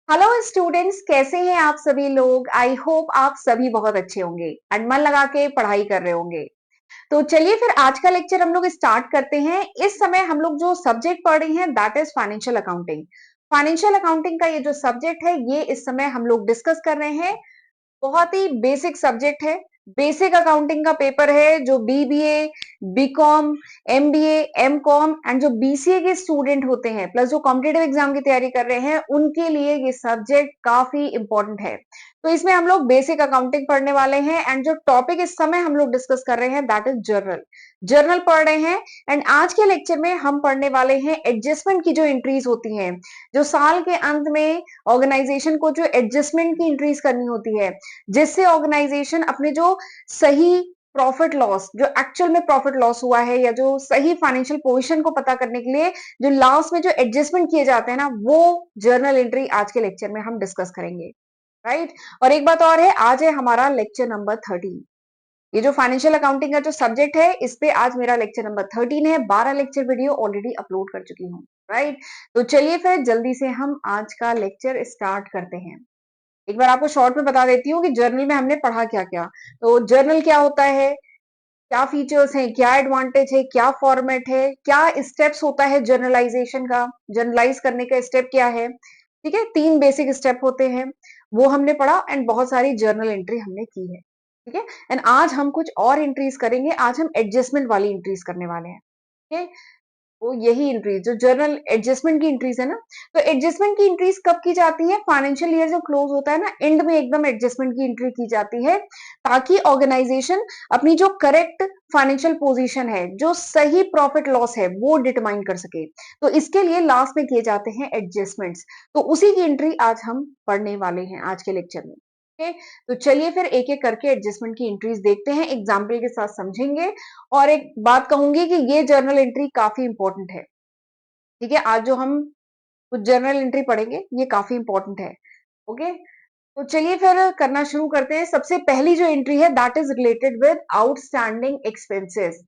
Hello students, कैसे हैं आप सभी लोग। आई होप आप सभी बहुत अच्छे होंगे एंड मन लगा के पढ़ाई कर रहे होंगे। तो चलिए फिर आज का लेक्चर हम लोग स्टार्ट करते हैं। इस समय हम लोग जो सब्जेक्ट पढ़ रहे हैं that is financial accounting. Financial accounting का ये जो सब्जेक्ट है ये इस समय हम लोग डिस्कस कर रहे हैं। बहुत ही बेसिक सब्जेक्ट है। बेसिक अकाउंटिंग का पेपर है जो BBA, BCom, MBA, MCom and जो बीसीए के स्टूडेंट होते हैं प्लस जो कॉम्पिटेटिव एग्जाम की तैयारी कर रहे हैं उनके लिए ये सब्जेक्ट काफी इंपॉर्टेंट है। तो इसमें हम लोग बेसिक अकाउंटिंग पढ़ने वाले हैं एंड जो टॉपिक इस समय हम लोग डिस्कस कर रहे हैं दैट इज जर्नल। जर्नल पढ़ रहे हैं एंड आज के लेक्चर में हम पढ़ने वाले हैं एडजस्टमेंट की जो एंट्रीज होती हैं, जो साल के अंत में ऑर्गेनाइजेशन को जो एडजस्टमेंट की एंट्रीज करनी होती है, जिससे ऑर्गेनाइजेशन अपने जो सही प्रॉफिट लॉस, जो एक्चुअल में प्रॉफिट लॉस हुआ है या जो सही फाइनेंशियल पोजीशन को पता करने के लिए जो लास्ट में जो एडजस्टमेंट किए जाते हैं ना, वो जर्नल एंट्री आज के लेक्चर में हम डिस्कस करेंगे। राइट। और एक बात और है, आज है हमारा लेक्चर नंबर 13। ये जो फाइनेंशियल अकाउंटिंग का जो सब्जेक्ट है इस पे आज मेरा लेक्चर नंबर 13 है। 12 लेक्चर वीडियो ऑलरेडी अपलोड कर चुकी हूँ। राइट। तो चलिए फिर जल्दी से हम आज का लेक्चर स्टार्ट करते हैं। एक बार आपको शॉर्ट में बता देती हूँ कि जर्नल में हमने पढ़ा क्या क्या। तो जर्नल क्या होता है, क्या फीचर्स हैं, क्या एडवांटेज है, क्या फॉर्मेट है, क्या स्टेप्स होता है जर्नलाइजेशन का, जर्नलाइज करने का स्टेप क्या है। ठीक है, 3 बेसिक स्टेप होते हैं, वो हमने पढ़ा एंड बहुत सारी जर्नल एंट्री हमने की है। ठीक है। एंड आज हम कुछ और एंट्रीज करेंगे। आज हम एडजस्टमेंट वाली एंट्रीज करने वाले हैं। ठीक है। वो यही इंक्रीज जो जर्नल एडजस्टमेंट की इंक्रीज है ना, तो एडजस्टमेंट की इंक्रीज कब की जाती है, फाइनेंशियल ईयर जो क्लोज होता है ना, एंड में एकदम एडजस्टमेंट की एंट्री की जाती है, ताकि ऑर्गेनाइजेशन अपनी जो करेक्ट फाइनेंशियल पोजीशन है, जो सही प्रॉफिट लॉस है, वो डिटरमाइन कर सके। तो इसके लिए लास्ट में किए जाते हैं एडजस्टमेंट्स। तो उसी की एंट्री आज हम पढ़ने वाले हैं आज के लेक्चर में। ओके। तो चलिए फिर एक एक करके एडजस्टमेंट की एंट्रीज देखते हैं, एग्जाम्पल के साथ समझेंगे। और एक बात कहूंगी कि ये जर्नल एंट्री काफी इंपॉर्टेंट है। ठीक है, आज जो हम कुछ जर्नल एंट्री पढ़ेंगे ये काफी इंपॉर्टेंट है। ओके। तो चलिए फिर करना शुरू करते हैं। सबसे पहली जो एंट्री है that is related with outstanding expenses.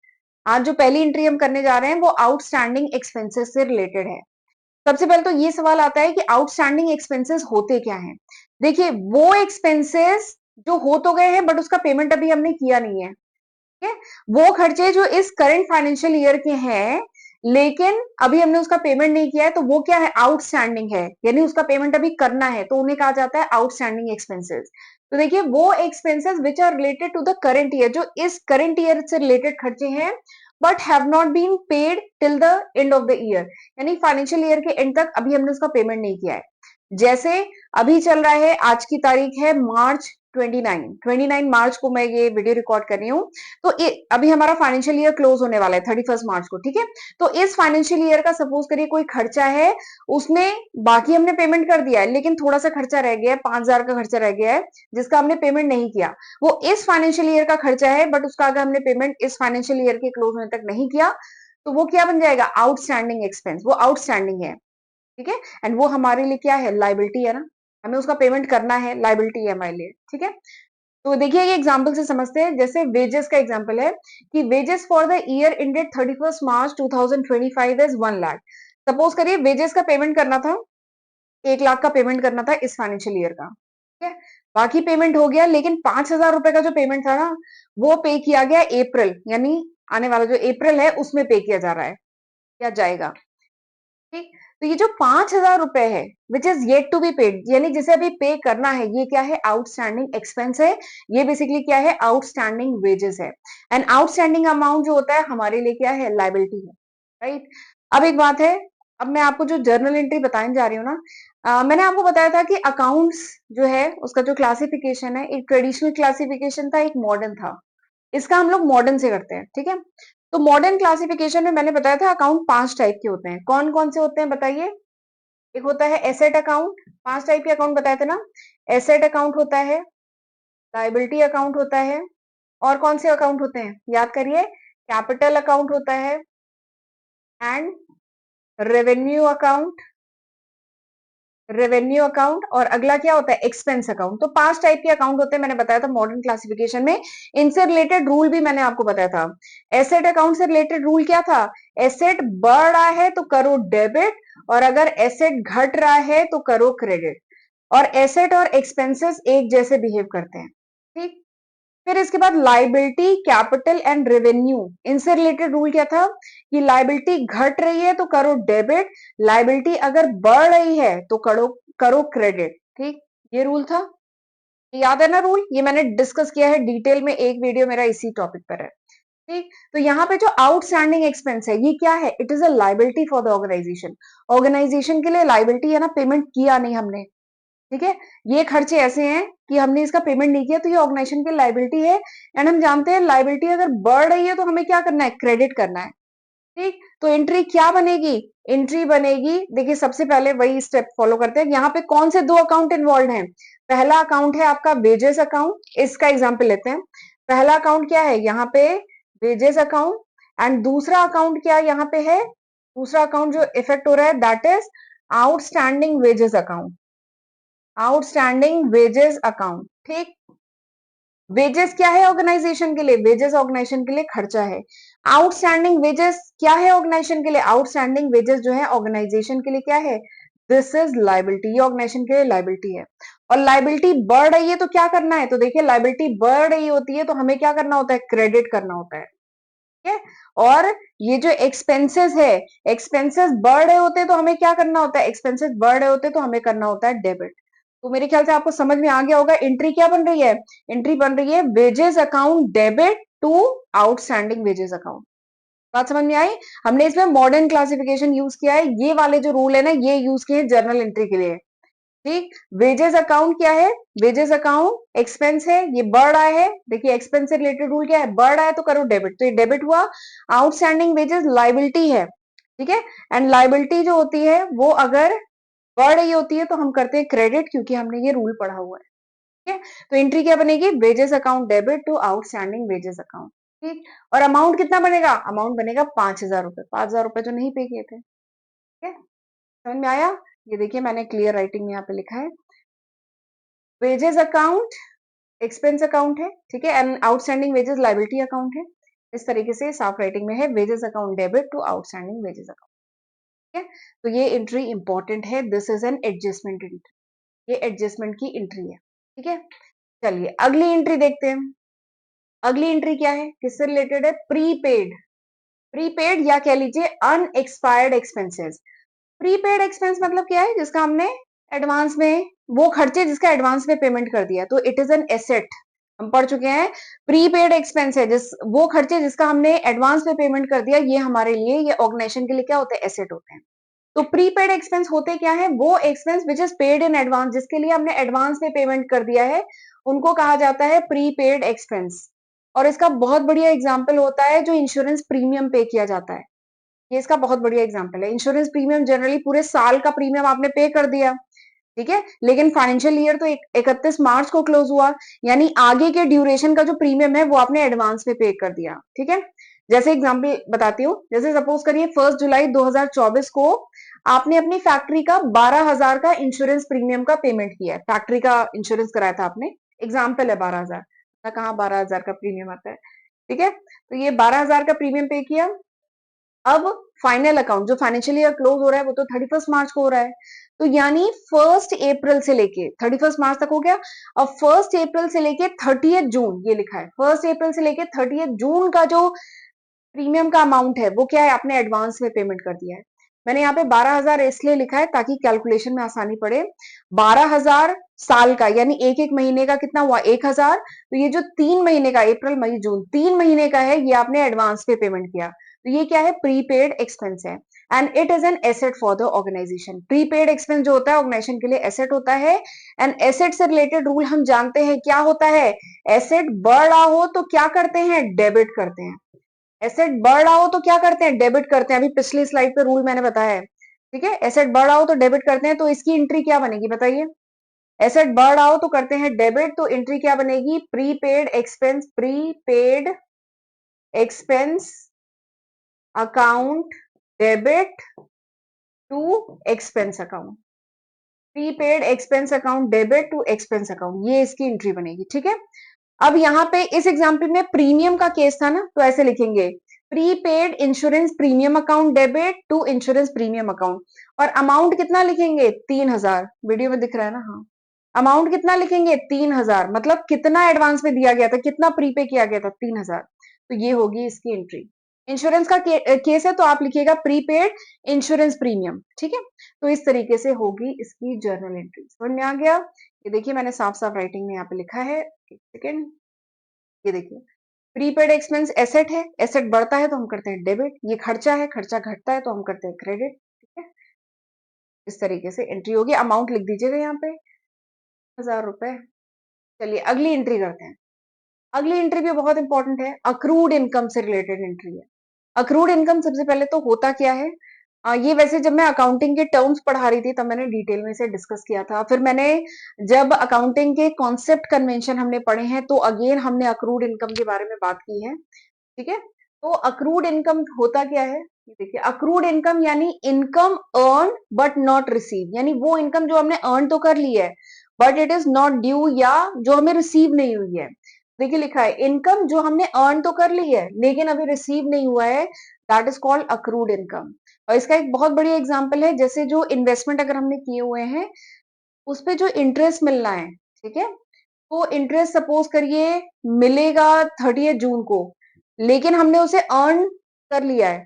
आज जो पहली एंट्री हम करने जा रहे हैं वो आउटस्टैंडिंग एक्सपेंसेस से रिलेटेड है। सबसे पहले तो ये सवाल आता है कि आउटस्टैंडिंग एक्सपेंसेस होते क्या हैं। देखिए, वो एक्सपेंसेस जो हो तो गए हैं बट उसका पेमेंट अभी हमने किया नहीं है। ठीक है, वो खर्चे जो इस करंट फाइनेंशियल ईयर के हैं लेकिन अभी हमने उसका पेमेंट नहीं किया है, तो वो क्या है, आउटस्टैंडिंग है, यानी उसका पेमेंट अभी करना है, तो उन्हें कहा जाता है आउटस्टैंडिंग एक्सपेंसेस। तो देखिए, वो expenses which are related to the current year, जो इस करंट ईयर से रिलेटेड खर्चे हैं but have not been paid till the end of the year, यानी फाइनेंशियल ईयर के एंड तक अभी हमने उसका पेमेंट नहीं किया है। जैसे अभी चल रहा है, आज की तारीख है मार्च 29 मार्च को मैं ये वीडियो रिकॉर्ड कर रही हूँ। तो अभी हमारा फाइनेंशियल ईयर क्लोज होने वाला है 31 मार्च को। ठीक है, तो इस फाइनेंशियल ईयर का सपोज करिए कोई खर्चा है, उसमें बाकी हमने पेमेंट कर दिया है लेकिन थोड़ा सा खर्चा रह गया है, 5,000 का खर्चा रह गया है जिसका हमने पेमेंट नहीं किया। वो इस फाइनेंशियल ईयर का खर्चा है बट उसका अगर हमने पेमेंट इस फाइनेंशियल ईयर के क्लोज होने तक नहीं किया तो वो क्या बन जाएगा, आउटस्टैंडिंग एक्सपेंस, वो आउटस्टैंडिंग है। ठीक है, एंड वो हमारे लिए क्या है, लाइबिलिटी है ना, हमें उसका पेमेंट करना है, लाइबिलिटी है हमारे लिए। ठीक है, तो देखिए ये एग्जांपल से समझते हैं। जैसे वेजेस का एग्जांपल है कि wages for the year ended 31 March 2025 is 1 lakh. Suppose करिए वेजेस का पेमेंट करना था, 1 लाख का पेमेंट करना था इस फाइनेंशियल ईयर का। ठीक है, बाकी पेमेंट हो गया लेकिन 5,000 रुपए का जो पेमेंट था ना वो पे किया गया अप्रैल, यानी आने वाला जो अप्रैल है उसमें पे किया जा रहा है, क्या जाएगा। ठीक, तो ये जो 5,000 रुपए है which is yet to be paid, यानी जिसे अभी पे करना है, ये क्या है, आउटस्टैंडिंग एक्सपेंस है। ये बेसिकली क्या है, आउटस्टैंडिंग वेजेस है। एंड आउटस्टैंडिंग अमाउंट जो होता है हमारे लिए क्या है, लाइबिलिटी है। राइट। अब एक बात है, अब मैं आपको जो जर्नल एंट्री बताने जा रही हूँ ना, मैंने आपको बताया था कि अकाउंट्स जो है उसका जो क्लासिफिकेशन है, एक ट्रेडिशनल क्लासिफिकेशन था, एक मॉडर्न था। इसका हम लोग मॉडर्न से करते हैं। ठीक है, तो मॉडर्न क्लासिफिकेशन में मैंने बताया था अकाउंट 5 टाइप के होते हैं। कौन कौन से होते हैं बताइए। एक होता है एसेट अकाउंट, 5 टाइप के अकाउंट बताए थे ना। एसेट अकाउंट होता है, लायबिलिटी अकाउंट होता है, और कौन से अकाउंट होते हैं याद करिए, कैपिटल अकाउंट होता है and revenue account, revenue account, और अगला क्या होता है, एक्सपेंस अकाउंट। तो 5 टाइप के अकाउंट होते हैं, मैंने बताया था मॉडर्न क्लासिफिकेशन में। इनसे रिलेटेड रूल भी मैंने आपको बताया था। एसेट अकाउंट से रिलेटेड रूल क्या था, एसेट बढ़ रहा है तो करो डेबिट, और अगर एसेट घट रहा है तो करो क्रेडिट। और एसेट और एक्सपेंसेस एक जैसे बिहेव करते हैं, ठीक। फिर इसके बाद लाइबिलिटी, कैपिटल एंड रेवेन्यू, इनसे रिलेटेड रूल क्या था कि लाइबिलिटी घट रही है तो करो डेबिट, लाइबिलिटी अगर बढ़ रही है तो करो करो क्रेडिट, ठीक। ये रूल था, याद है ना रूल, ये मैंने डिस्कस किया है डिटेल में, एक वीडियो मेरा इसी टॉपिक पर है, ठीक। तो यहाँ पे जो आउटस्टैंडिंग एक्सपेंस है ये क्या है, it is a liability for the organisation, organisation के लिए लाइबिलिटी है ना, पेमेंट किया नहीं हमने, ठीक है। ये खर्चे ऐसे हैं कि हमने इसका पेमेंट नहीं किया तो ये ऑर्गेनाइजेशन की लाइबिलिटी है, एंड हम जानते हैं लाइबिलिटी अगर बढ़ रही है तो हमें क्या करना है, क्रेडिट करना है, ठीक। तो एंट्री क्या बनेगी, एंट्री बनेगी, देखिए सबसे पहले वही स्टेप फॉलो करते हैं, यहाँ पे कौन से दो अकाउंट इन्वॉल्व हैं, पहला अकाउंट है आपका वेजेस अकाउंट, इसका एग्जाम्पल लेते हैं, पहला अकाउंट क्या है यहाँ पे, वेजेस अकाउंट, एंड दूसरा अकाउंट क्या यहाँ पे है, दूसरा अकाउंट जो इफेक्ट हो रहा है that is outstanding wages account, outstanding wages account, ठीक। वेजेस क्या है ऑर्गेनाइजेशन के लिए, वेजेस ऑर्गेनाइजेशन के लिए खर्चा है, आउटस्टैंडिंग वेजेस क्या है ऑर्गेनाइजेशन के लिए, आउटस्टैंडिंग वेजेस जो है ऑर्गेनाइजेशन के लिए क्या है, दिस इज लाइबिलिटी, ये ऑर्गेनाइजेशन के लिए लाइबिलिटी है। और लाइबिलिटी बढ़ रही है तो क्या करना है, तो देखिए लाइबिलिटी बढ़ रही होती है तो हमें क्या करना होता है, क्रेडिट करना होता है, ठीक है। और ये जो एक्सपेंसेस है, एक्सपेंसेस बढ़ रहे होते हैं तो हमें क्या करना होता है, एक्सपेंसेस बढ़ रहे होते हैं तो हमें करना होता है डेबिट। तो मेरे ख्याल से आपको समझ में आ गया होगा एंट्री क्या बन रही है, एंट्री बन रही है wages account debit to outstanding wages account. बात समझ में आई, हमने इसमें मॉडर्न क्लासिफिकेशन यूज किया है, ये वाले जो रूल है ना ये यूज किए हैं जर्नल एंट्री के लिए, ठीक। वेजेस अकाउंट क्या है, वेजेस अकाउंट एक्सपेंस है, ये बढ़ रहा है, देखिए एक्सपेंस से रिलेटेड रूल क्या है, बढ़ रहा है तो करो डेबिट, तो ये डेबिट हुआ, आउटस्टैंडिंग वेजेस लाइबिलिटी है, ठीक है। एंड लाइबिलिटी जो होती है वो अगर बढ़ रही होती है तो हम करते हैं क्रेडिट, क्योंकि हमने ये रूल पढ़ा हुआ है, ठीक है। तो एंट्री क्या बनेगी, wages account debit to outstanding wages account, ठीक। और अमाउंट कितना बनेगा, अमाउंट बनेगा 5,000 रुपए, 5,000 रुपए जो नहीं पे किए थे, ठीक है। समझ में आया, ये देखिए मैंने क्लियर राइटिंग में यहाँ पे लिखा है, वेजेस अकाउंट एक्सपेंस अकाउंट है, ठीक है, and outstanding wages liability account है, इस तरीके से साफ राइटिंग में है, wages account debit to outstanding wages account, ठीक है। तो ये एंट्री इंपॉर्टेंट है, this is an adjustment entry, ये एडजस्टमेंट की एंट्री है, ठीक है। चलिए अगली एंट्री देखते हैं, अगली एंट्री क्या है, किससे रिलेटेड है, प्रीपेड, प्रीपेड या कह लीजिए अनएक्सपायर्ड एक्सपेंसेस। प्रीपेड एक्सपेंस मतलब क्या है, जिसका हमने एडवांस में, वो खर्चे जिसका एडवांस में पेमेंट कर दिया, तो इट इज एन एसेट, हम पढ़ चुके हैं। प्रीपेड एक्सपेंस है जिस, वो खर्चे जिसका हमने एडवांस में पेमेंट कर दिया, ये हमारे लिए, ये ऑर्गेनाइजेशन के लिए क्या होते हैं, एसेट होते हैं। तो प्रीपेड एक्सपेंस होते क्या है, वो expense which is paid in advance, जिसके लिए हमने एडवांस में पेमेंट कर दिया है, उनको कहा जाता है प्रीपेड एक्सपेंस। और इसका बहुत बढ़िया एग्जाम्पल होता है जो इंश्योरेंस प्रीमियम पे किया जाता है, ये इसका बहुत बढ़िया एग्जाम्पल है। इंश्योरेंस प्रीमियम जनरली पूरे साल का प्रीमियम आपने पे कर दिया, ठीक है, लेकिन फाइनेंशियल ईयर तो 31 मार्च को क्लोज हुआ, यानी आगे के ड्यूरेशन का जो प्रीमियम है वो आपने एडवांस में पे कर दिया, ठीक है। जैसे एग्जाम्पल बताती हूँ, जैसे सपोज करिए 1 जुलाई 2024 को आपने अपनी फैक्ट्री का 12,000 का इंश्योरेंस प्रीमियम का पेमेंट किया है, फैक्ट्री का इंश्योरेंस कराया था आपने, एग्जाम्पल है 12,000, कहाँ 12,000 का प्रीमियम आता है, ठीक है। तो ये 12,000 का प्रीमियम पे किया, अब फाइनल अकाउंट जो फाइनेंशियल ईयर क्लोज हो रहा है वो तो 31 मार्च को हो रहा है, तो यानी 1 अप्रैल से लेके 31 मार्च तक हो गया। अब 1 अप्रैल से लेके 30 जून, ये लिखा है 1 अप्रैल से लेके 30 जून का जो प्रीमियम का अमाउंट है वो क्या है, आपने एडवांस में पेमेंट कर दिया है। मैंने यहाँ पे 12,000 इसलिए लिखा है ताकि कैलकुलेशन में आसानी पड़े, 12,000 साल का, यानी एक एक महीने का कितना हुआ, 1,000, तो ये जो 3 महीने का, अप्रैल मई जून 3 महीने का है, ये आपने एडवांस पे पेमेंट किया, तो ये क्या है, प्रीपेड एक्सपेंस है, and it is an asset for the organisation. Prepaid expense जो होता है ऑर्गेनाइजेशन के लिए एसेट होता है, एंड एसेट से रिलेटेड रूल हम जानते हैं क्या होता है, एसेट बढ़ रहा हो तो क्या करते हैं, डेबिट करते हैं, एसेट बढ़ रहा हो तो क्या करते हैं, डेबिट करते हैं, अभी पिछली स्लाइड पे रूल मैंने बताया है, ठीक है। एसेट बढ़ रहा हो तो डेबिट करते हैं, तो इसकी एंट्री क्या बनेगी बताइए, एसेट बढ़ रहा हो तो करते हैं डेबिट, तो एंट्री क्या बनेगी, prepaid expense, prepaid expense account debit to expense account, prepaid expense account debit to expense account, ये इसकी एंट्री बनेगी, ठीक है। अब यहाँ पे इस एग्जाम्पल में प्रीमियम का केस था ना, तो ऐसे लिखेंगे, prepaid insurance premium account debit to insurance premium account, और अमाउंट कितना लिखेंगे, 3,000, वीडियो में दिख रहा है ना, हाँ अमाउंट कितना लिखेंगे 3000, मतलब कितना एडवांस में दिया गया था, कितना प्रीपे किया गया था 3000, तो ये होगी इसकी एंट्री। इंश्योरेंस का केस है तो आप लिखिएगा प्रीपेड इंश्योरेंस प्रीमियम, ठीक है। तो इस तरीके से होगी इसकी जर्नल एंट्री। समझ में आ गया? ये देखिए मैंने साफ साफ राइटिंग में यहाँ पे लिखा है, एक सेकेंड, ये देखिए प्रीपेड एक्सपेंस एसेट है, एसेट बढ़ता है तो हम करते हैं डेबिट, ये खर्चा है, खर्चा घटता है तो हम करते हैं क्रेडिट, ठीक है। इस तरीके से एंट्री होगी। अमाउंट लिख दीजिएगा यहाँ पे 1000 रुपए। चलिए अगली एंट्री करते हैं। अगली एंट्री भी बहुत इंपॉर्टेंट है, अक्रूड इनकम से रिलेटेड एंट्री है। अक्रूड इनकम सबसे पहले तो होता क्या है, ये वैसे जब मैं अकाउंटिंग के टर्म्स पढ़ा रही थी तब मैंने डिटेल में इसे डिस्कस किया था। फिर मैंने जब अकाउंटिंग के कॉन्सेप्ट कन्वेंशन हमने पढ़े हैं तो अगेन हमने अक्रूड इनकम के बारे में बात की है, ठीक है। तो अक्रूड इनकम होता क्या है, ये देखिए अक्रूड इनकम यानी income earn but not receive, यानी वो इनकम जो हमने अर्न तो कर ली है but it is not due, या जो हमें रिसीव नहीं हुई है। देखिए लिखा है इनकम जो हमने अर्न तो कर ली है लेकिन अभी रिसीव नहीं हुआ है, that is called accrued income. और इसका एक बहुत बढ़िया एग्जांपल है, जैसे जो इन्वेस्टमेंट अगर हमने किए हुए हैं उस पे जो इंटरेस्ट मिलना है, ठीक है, तो इंटरेस्ट सपोज करिए मिलेगा 30 जून को, लेकिन हमने उसे अर्न कर लिया है,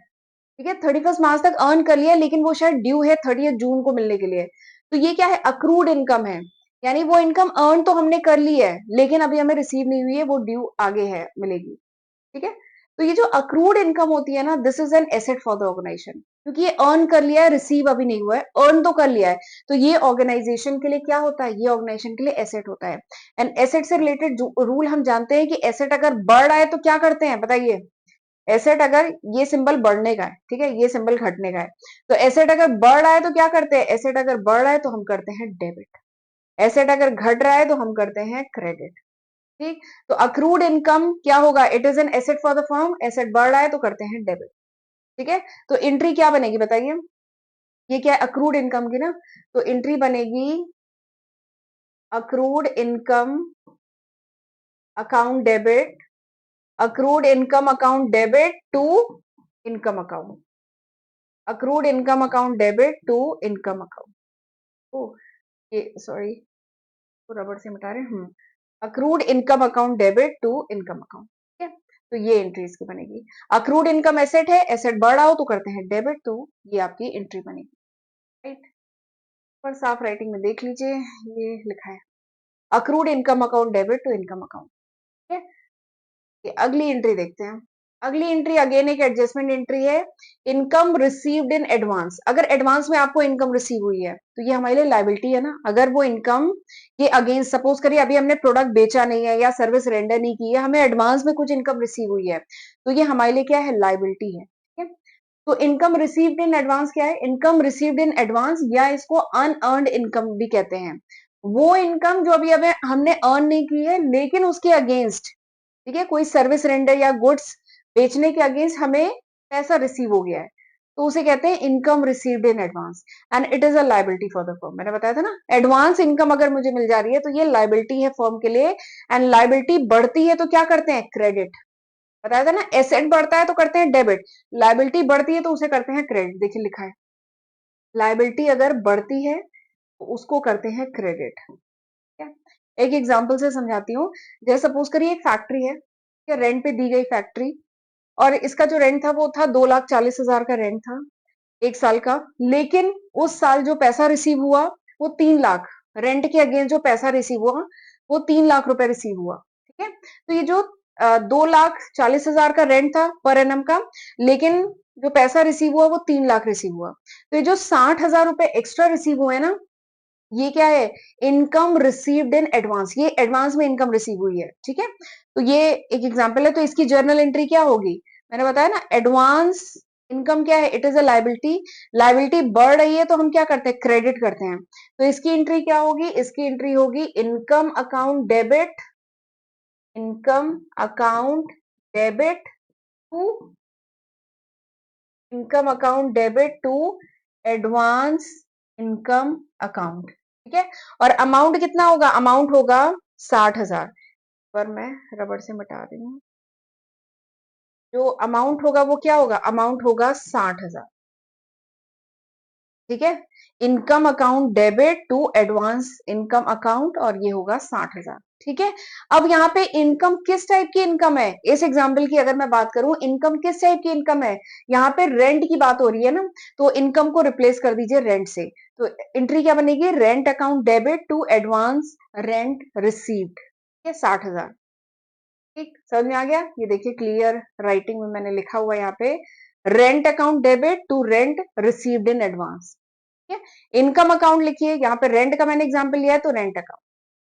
ठीक है, 31 मार्च तक अर्न कर लिया है, लेकिन वो शायद ड्यू है 30 जून को मिलने के लिए। तो ये क्या है, अक्रूड इनकम है, यानी वो इनकम अर्न तो हमने कर ली है लेकिन अभी हमें रिसीव नहीं हुई है, वो ड्यू आगे है, मिलेगी, ठीक है। तो ये जो अक्रूड इनकम होती है ना, this is an asset for the organisation, क्योंकि ये अर्न कर लिया है, रिसीव अभी नहीं हुआ है, अर्न तो कर लिया है, तो ये ऑर्गेनाइजेशन के लिए क्या होता है, ये ऑर्गेनाइजेशन के लिए एसेट होता है। एंड एसेट से रिलेटेड रूल हम जानते हैं कि एसेट अगर बढ़ रहा है तो क्या करते हैं बताइए, एसेट अगर ये सिंबल बढ़ने का है, ठीक है, ये सिंबल घटने का है, तो एसेट अगर बढ़ रहा है तो क्या करते हैं, एसेट अगर बढ़ रहा है तो हम करते हैं डेबिट, एसेट अगर घट रहा है तो हम करते हैं क्रेडिट, ठीक। तो अक्रूड इनकम क्या होगा, it is an asset for the firm, asset बढ़ रहा है तो करते हैं डेबिट, ठीक है। तो एंट्री क्या बनेगी बताइए, ये क्या है अक्रूड इनकम की ना, तो एंट्री बनेगी accrued income account debit, accrued income account debit to income account, accrued income account debit to income account. ओ ये सॉरी, तो रबड़ से मिटा रहे हैं, accrued income account debit to income account, ठीक है। तो ये एंट्री इसकी बनेगी। अक्रूड इनकम एसेट है, एसेट बढ़ा हो तो करते हैं डेबिट, तो ये आपकी एंट्री बनेगी, राइट। पर साफ राइटिंग में देख लीजिए, ये लिखा है accrued income account debit to income account, ठीक है। अगली एंट्री देखते हैं। अगली एंट्री अगेन एक एडजस्टमेंट एंट्री है, इनकम रिसीव्ड इन एडवांस। अगर एडवांस में आपको इनकम रिसीव हुई है तो ये हमारे लिए लायबिलिटी है ना, अगर वो इनकम के अगेंस्ट सपोज करिए अभी हमने प्रोडक्ट बेचा नहीं है या सर्विस रेंडर नहीं की है, हमें एडवांस में कुछ इनकम रिसीव हुई है, तो ये हमारे लिए क्या है, लायबिलिटी है, ठीक है। तो इनकम रिसीव्ड इन एडवांस क्या है, इनकम रिसीव्ड इन एडवांस या इसको अनअर्न्ड इनकम भी कहते हैं, वो इनकम जो अभी अभी हमने अर्न नहीं की है लेकिन उसके अगेंस्ट, ठीक है, कोई सर्विस रेंडर या गुड्स बेचने के अगेंस्ट हमें पैसा रिसीव हो गया है, तो उसे कहते हैं income received in advance and it is a liability for the firm. मैंने बताया था ना, एडवांस इनकम अगर मुझे मिल जा रही है तो ये लायबिलिटी है फर्म के लिए, एंड लायबिलिटी बढ़ती है तो क्या करते हैं, क्रेडिट। बताया था ना, एसेट बढ़ता है तो करते हैं डेबिट, लायबिलिटी बढ़ती है तो उसे करते हैं क्रेडिट। देखिए लिखा है लायबिलिटी अगर बढ़ती है तो उसको करते हैं क्रेडिट, ठीक है। एक एग्जांपल से समझाती हूँ, जैसे सपोज करिए एक फैक्ट्री है, ठीक है, रेंट पे दी गई फैक्ट्री, और इसका जो रेंट था वो था 2,40,000 का रेंट था 1 साल का, लेकिन उस साल जो पैसा रिसीव हुआ वो 3 लाख, रेंट के अगेंस्ट जो पैसा रिसीव हुआ वो 3 लाख रुपए रिसीव हुआ, ठीक है। तो ये जो 2,40,000 का रेंट था पर एनम का, लेकिन जो पैसा रिसीव हुआ वो 3 लाख रिसीव हुआ, तो ये जो 60,000 रुपए एक्स्ट्रा रिसीव हुए ना, ये क्या है, इनकम रिसीव्ड इन एडवांस, ये एडवांस में इनकम रिसीव हुई है, ठीक है। तो ये एक एग्जांपल है, तो इसकी जर्नल एंट्री क्या होगी, मैंने बताया ना एडवांस इनकम क्या है, it is a liability, liability बढ़ रही है तो हम क्या करते हैं, क्रेडिट करते हैं, तो इसकी एंट्री क्या होगी, इसकी एंट्री होगी income account debit, income account debit to, income account debit to advance income account, ठीक है। और अमाउंट कितना होगा, अमाउंट होगा 60,000, पर मैं रबड़ से मिटा रही हूँ, जो अमाउंट होगा वो क्या होगा, अमाउंट होगा 60,000, ठीक है, income account debit to advance income account, और ये होगा 60,000। ठीक है, अब यहाँ पे इनकम किस टाइप की इनकम है, इस एग्जाम्पल की अगर मैं बात करूं, इनकम किस टाइप की इनकम है, यहाँ पे रेंट की बात हो रही है ना, तो इनकम को रिप्लेस कर दीजिए रेंट से। तो एंट्री क्या बनेगी, rent account debit to advance rent received, ठीक है, 60,000। ठीक, समझ में आ गया, ये देखिए क्लियर राइटिंग में मैंने लिखा हुआ है यहाँ पे, rent account debit to rent received in advance. ठीक है, इनकम अकाउंट लिखिए, यहाँ पे रेंट का मैंने एग्जांपल लिया है तो रेंट अकाउंट।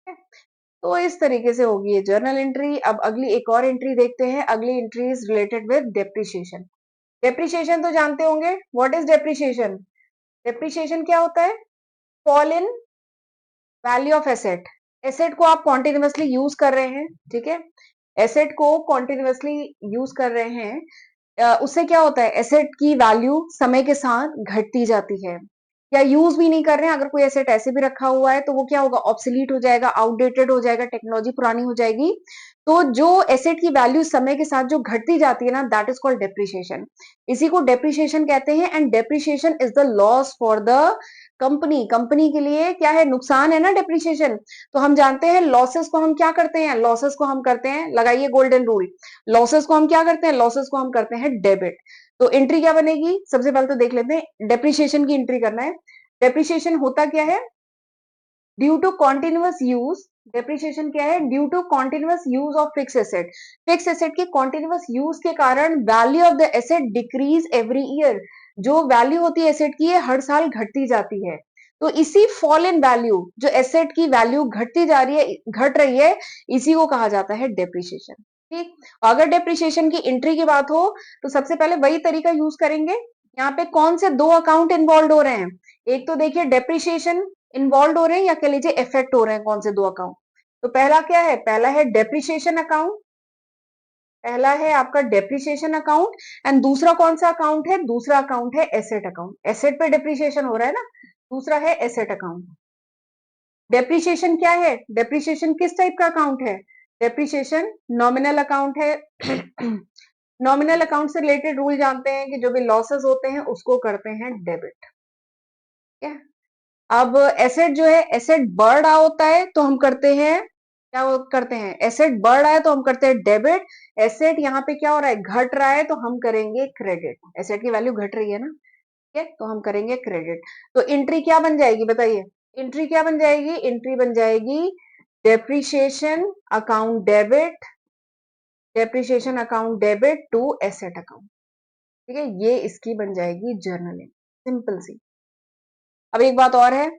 ठीक है, तो इस तरीके से होगी ये जर्नल एंट्री। अब अगली एक और एंट्री देखते हैं, अगली entry is related with depreciation. Depreciation तो जानते होंगे, व्हाट इज डेप्रिसिएशन, डेप्रिसिएशन क्या होता है, fall in value of asset, asset को आप कॉन्टिन्यूसली यूज कर रहे हैं, ठीक है, एसेट को कॉन्टिन्यूसली यूज कर रहे हैं, उससे क्या होता है, एसेट की वैल्यू समय के साथ घटती जाती है, या यूज भी नहीं कर रहे हैं, अगर कोई एसेट ऐसे भी रखा हुआ है तो वो क्या होगा, ऑब्सोलीट हो जाएगा, आउटडेटेड हो जाएगा, टेक्नोलॉजी पुरानी हो जाएगी। तो जो एसेट की वैल्यू समय के साथ जो घटती जाती है ना, दैट इज कॉल्ड डेप्रिसिएशन, इसी को डेप्रिसिएशन कहते हैं। And depreciation is the loss for the company, company के लिए क्या है, नुकसान है ना डेप्रिसिएशन। तो हम जानते हैं लॉसेस को हम क्या करते हैं, लॉसेस को हम करते हैं, लगाइए गोल्डन रूल, लॉसेस को हम क्या करते हैं, लॉसेस को हम करते हैं डेबिट। तो एंट्री क्या बनेगी, सबसे पहले तो देख लेते हैं, डेप्रिसिएशन की एंट्री करना है। डेप्रिसिएशन होता क्या है, due to continuous use, depreciation क्या है, due to continuous use of fix asset, fix asset के कॉन्टिन्यूअस यूज के कारण value of the asset decrease every year, जो वैल्यू होती है एसेट की हर साल घटती जाती है। तो इसी फॉल इन वैल्यू, जो एसेट की वैल्यू घटती जा रही है, घट रही है, इसी को कहा जाता है डेप्रिसिएशन। ठीक, अगर डेप्रिसिएशन की एंट्री की बात हो तो सबसे पहले वही तरीका यूज करेंगे। यहाँ पे कौन से दो अकाउंट इन्वॉल्व हो रहे हैं, एक तो देखिए डेप्रिसिएशन इन्वॉल्व हो रहे हैं, या कह लीजिए इफेक्ट हो रहे हैं, कौन से दो अकाउंट, तो पहला क्या है, पहला है डेप्रिसिएशन अकाउंट, पहला है आपका डेप्रिसिएशन अकाउंट, एंड दूसरा कौन सा अकाउंट है, दूसरा अकाउंट है एसेट अकाउंट, एसेट पे डेप्रिसिएशन हो रहा है ना, दूसरा है एसेट अकाउंट। डेप्रिसिएशन क्या है, डेप्रिसिएशन किस टाइप का अकाउंट है, डेप्रिसिएशन नॉमिनल अकाउंट है। नॉमिनल अकाउंट से रिलेटेड रूल जानते हैं कि जो भी लॉसेस होते हैं उसको करते हैं डेबिट। ठीक है, अब एसेट जो है, एसेट बढ़ रहा होता है तो हम करते हैं, क्या करते हैं, एसेट बढ़ रहा है तो हम करते हैं डेबिट, एसेट यहाँ पे क्या हो रहा है, घट रहा है तो हम करेंगे क्रेडिट, एसेट की वैल्यू घट रही है ना, ठीक है, तो हम करेंगे क्रेडिट। तो एंट्री क्या बन जाएगी बताइए, एंट्री क्या बन जाएगी, एंट्री बन जाएगी depreciation account debit, depreciation account debit to asset account. ठीक है, ये इसकी बन जाएगी जर्नल एंट्री, सिंपल सी। अब एक बात और है,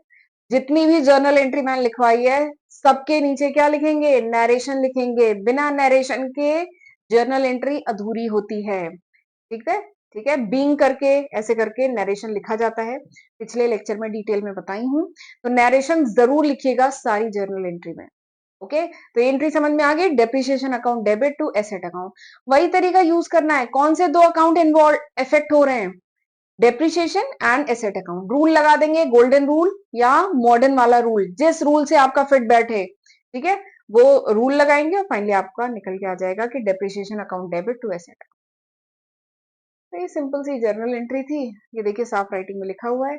जितनी भी जर्नल एंट्री मैंने लिखवाई है, सबके नीचे क्या लिखेंगे, नरेशन लिखेंगे, बिना नरेशन के जर्नल एंट्री अधूरी होती है। ठीक है, ठीक है, बीइंग करके ऐसे करके नरेशन लिखा जाता है, पिछले लेक्चर में डिटेल में बताई हूं, तो नरेशन जरूर लिखिएगा सारी जर्नल एंट्री में। ओके, तो एंट्री समझ में आ गई, depreciation account debit to asset account, वही तरीका यूज करना है, कौन से दो अकाउंट इन्वॉल्व इफेक्ट हो रहे हैं, depreciation and asset account, rule लगा देंगे, गोल्डन रूल या मॉडर्न वाला रूल, जिस रूल से आपका फिट बैठे, ठीक है, वो रूल लगाएंगे और फाइनली आपका निकल के आ जाएगा कि depreciation account debit to asset. तो ये सिंपल सी जर्नल एंट्री थी, ये देखिए साफ राइटिंग में लिखा हुआ है,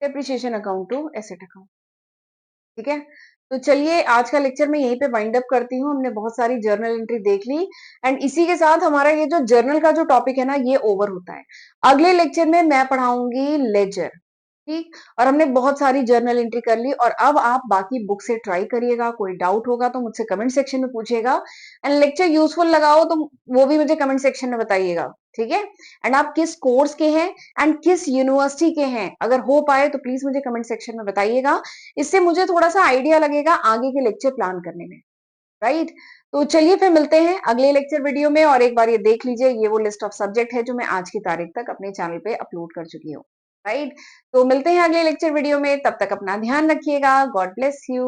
depreciation account to asset account. ठीक है, तो चलिए आज का लेक्चर मैं यहीं पे वाइंड अप करती हूँ, हमने बहुत सारी जर्नल एंट्री देख ली, एंड इसी के साथ हमारा ये जो जर्नल का जो टॉपिक है ना, ये ओवर होता है। अगले लेक्चर में मैं पढ़ाऊंगी लेजर, ठीक, और हमने बहुत सारी जर्नल एंट्री कर ली, और अब आप बाकी बुक से ट्राई करिएगा, कोई डाउट होगा तो मुझसे कमेंट सेक्शन में पूछिएगा, एंड लेक्चर यूजफुल लगाओ तो वो भी मुझे कमेंट सेक्शन में बताइएगा, ठीक है, एंड आप किस कोर्स के हैं एंड किस यूनिवर्सिटी के हैं, अगर हो पाए तो प्लीज मुझे कमेंट सेक्शन में बताइएगा, इससे मुझे थोड़ा सा आइडिया लगेगा आगे के लेक्चर प्लान करने में, राइट। तो चलिए फिर मिलते हैं अगले लेक्चर वीडियो में, और एक बार ये देख लीजिए, ये वो लिस्ट ऑफ सब्जेक्ट है जो मैं आज की तारीख तक अपने चैनल पे अपलोड कर चुकी हूँ, राइट। तो मिलते हैं अगले लेक्चर वीडियो में, तब तक अपना ध्यान रखिएगा, गॉड ब्लेस यू।